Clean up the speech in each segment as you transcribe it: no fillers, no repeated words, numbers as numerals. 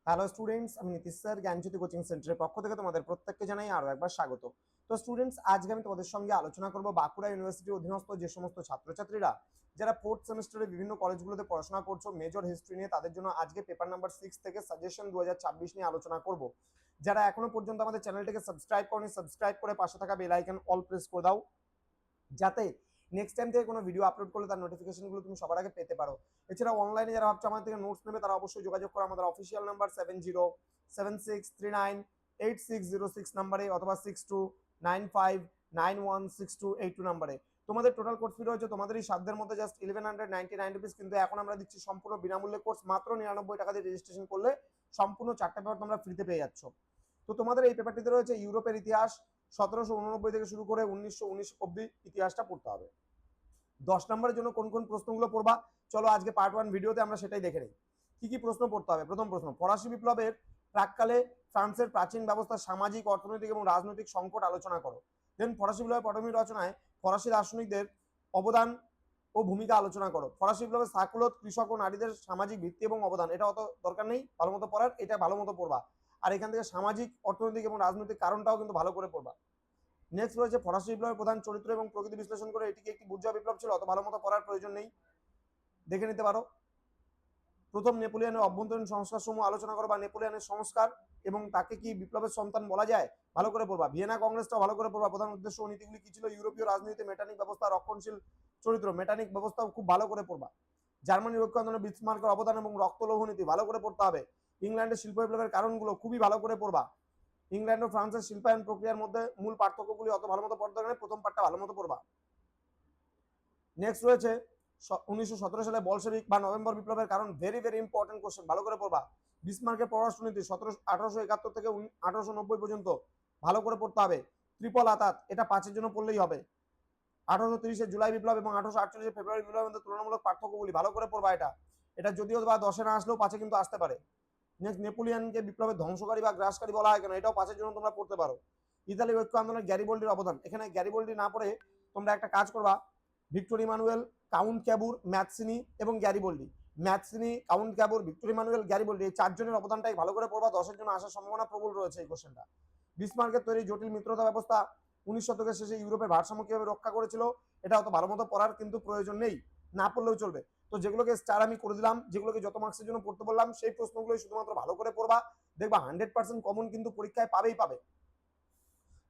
Hello students, আমি Nitish sir জ্ঞানজ্যোতি coaching সেন্টারের পক্ষ থেকে তোমাদের প্রত্যেককে জানাই আরো একবার স্বাগত। তো স্টুডেন্টস, আজকে আমি তোমাদের সঙ্গে আলোচনা করব বাঁকুড়া ইউনিভার্সিটির অধীনস্থ যে সমস্ত ছাত্রছাত্রীরা যারা ফোর্থ সেমিস্টারে বিভিন্ন কলেজগুলোতে পড়াশোনা করছো মেজর হিস্ট্রি নিয়ে, তাদের জন্য আজকে পেপার নাম্বার 6 থেকে সাজেশন 2026 নিয়ে আলোচনা করব। যারা এখনো পর্যন্ত আমাদের চ্যানেলটিকে সাবস্ক্রাইব করনি, সাবস্ক্রাইব করে পাশে থাকা বেল আইকন অল প্রেস করে দাও, যাতে নেক্সট টাইম থেকে কোনো ভিডিও আপলোড করলে তার নোটিফিকেশনগুলো তুমি সবার আগে পেতে পারো। এছাড়া অনলাইনে যারা ভাবছো আমাদের থেকে নোটস নেবে, তারা অবশ্যই যোগাযোগ করো আমাদের অফিসিয়াল নাম্বার 7076398606 নাম্বারে, অথবা 6295916282 নাম্বারে। তোমাদের টোটাল কোর্স ফি রয়েছে তোমাদের এই সাধ্যের মধ্যে জাস্ট 1199 রুপিস, কিন্তু এখন আমরা দিচ্ছি সম্পূর্ণ বিনামূল্যে কোর্স। মাত্র 99 টাকা দিয়ে রেজিস্ট্রেশন করলে সম্পূর্ণ 4টা পেপার তোমরা ফ্রিতে পেয়ে যাচ্ছ। তো তোমাদের এই পেপারটিতে রয়েছে ইউরোপের ইতিহাস, 1789 থেকে শুরু করে 1919 অব্দি ইতিহাসটা পড়তে হবে। 10 নম্বরের জন্য কোন কোন প্রশ্নগুলো পড়বা, চলো আজকে পার্ট 1 ভিডিওতে আমরা সেটাই দেখে নিই। কি কি প্রশ্ন পড়তে হবে। প্রথম প্রশ্ন, ফরাসি বিপ্লবের প্রাককালে ফ্রান্সের প্রাচীন ব্যবস্থা, সামাজিক, অর্থনৈতিক এবং রাজনৈতিক সংকট আলোচনা করো। দেন ফরাসি বিপ্লবের পটভূমি রচনায় ফরাসি দার্শনিকদের অবদান ও ভূমিকা আলোচনা করো। ফরাসি বিপ্লবের সাকুলত, কৃষক ও নারীদের সামাজিক ভিত্তি এবং অবদান, এটা অত দরকার নেই ভালো মতো পড়ার, এটা ভালো মতো পড়বা। আর এখান থেকে সামাজিক, অর্থনৈতিক এবং রাজনৈতিক কারণটাও কিন্তু ভালো করে পড়বা। নেক্সট রয়েছে ফরাসি বিপ্লবের প্রধান চরিত্র এবং প্রকৃতি বিশ্লেষণ করে, এটিকে একটি বুর্জোয়া বিপ্লব ছিল, অত ভালো মতো পড়ার প্রয়োজন নেই, দেখে নিতে পারো। প্রথম নেপোলিয়নের অভ্যন্তরীণ সংস্কার সমূহ আলোচনা করো, বা নেপোলিয়নের সংস্কার এবং তাকে কি বিপ্লবের সন্তান বলা যায়, ভালো করে পড়বা। ভিয়েনা কংগ্রেসটাও ভালো করে পড়বা, প্রধান উদ্দেশ্য ও নীতিগুলি কি ছিল। ইউরোপীয় রাজনীতিতে মেটানিক ব্যবস্থা, রক্ষণশীল চরিত্র, মেটানিক ব্যবস্থাও খুব ভালো করে পড়বা। জার্মানির ঐক্য আন্দোলনে বিসমার্কের অবদান এবং রক্তলৌহ নীতি ভালো করে পড়তে হবে। ইংল্যান্ডের শিল্প বিপ্লবের কারণগুলো খুবই ভালো করে পড়বা। ইংল্যান্ড ও ফ্রান্সের শিল্পায়ন প্রক্রিয়ার মধ্যে মূল পার্থক্যগুলি অত ভালো মতো পড়তে হবে, প্রথম পার্টটা ভালো মতো পড়বা। নেক্সট রয়েছে 1917 সালে বলশেভিক বা নভেম্বর বিপ্লবের কারণ, ভেরি ভেরি ইম্পর্টেন্ট কোশ্চেন, ভালো করে পড়বা। বিসমার্কের পররাষ্ট্রনীতি 1871 থেকে 1890 পর্যন্ত ভালো করে পড়তে হবে। ত্রিপল আতাত, এটা 5-এর জন্য পড়লেই হবে। 1830 জুলাই বিপ্লব এবং 1848 ফেব্রুয়ারি বিপ্লবের মধ্যে তুলনামূলক পার্থক্যগুলি ভালো করে পড়বা। এটা যদিও বা 10-এ না আসলেও 5-এ কিন্তু আসতে পারে। নেক্সট, নেপোলিয়নকে বিপ্লবের ধ্বংসকারী বা গ্রাসকারী বলা হয় কেন, এটাও 5-এর জন্য তোমরা পড়তে পারো। ইতালির ঐক্য আন্দোলনে গ্যারিবল্ডির অবদান, এখানে গ্যারিবল্ডি না পড়ে তোমরা একটা কাজ করবা, Victor Emmanuel, count Cavour, Mazzini এবং Garibaldi. Mazzini, count Cavour, Victor Emmanuel, Garibaldi, এই 4জনের অবদানটাই ভালো করে পড়বা। 10-এর জন্য আসার সম্ভাবনা প্রবল রয়েছে এই কোশ্চেনটা। বিসমার্কের তৈরি জটিল মিত্রতা ব্যবস্থা 19 শতকের শেষে ইউরোপের ভারসাম্য কিভাবে রক্ষা করেছিল, এটা অত ভালো মতো পড়ার কিন্তু প্রয়োজন নেই, না পড়লেও চলবে। তো যেগুলোকে স্টার আমি করে দিলাম, যেগুলোকে যত মার্কসের জন্য পড়তে বললাম, সেই প্রশ্নগুলোই শুধুমাত্র ভালো করে পড়বা, দেখবা 100% কমন কিন্তু পরীক্ষায় পাবেই পাবে।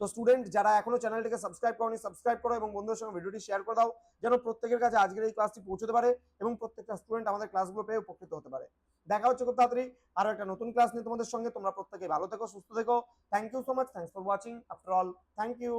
তো স্টুডেন্ট, যারা এখনো চ্যানেলটিকে সাবস্ক্রাইব করনি, সাবস্ক্রাইব করো এবং বন্ধুদের সঙ্গে ভিডিওটি শেয়ার করে দাও, যেন প্রত্যেকের কাছে আজকের এই ক্লাসটি পৌঁছতে পারে এবং প্রত্যেকটা স্টুডেন্ট আমাদের ক্লাসগুলো পেয়ে উপকৃত হতে পারে। দেখা হচ্ছে খুব তাড়াতাড়ি আরো একটা নতুন ক্লাস নিয়ে তোমাদের সঙ্গে। তোমরা প্রত্যেকে ভালো থেকো, সুস্থ থেকো। Thank you so much, thanks for watching. After all, thank you.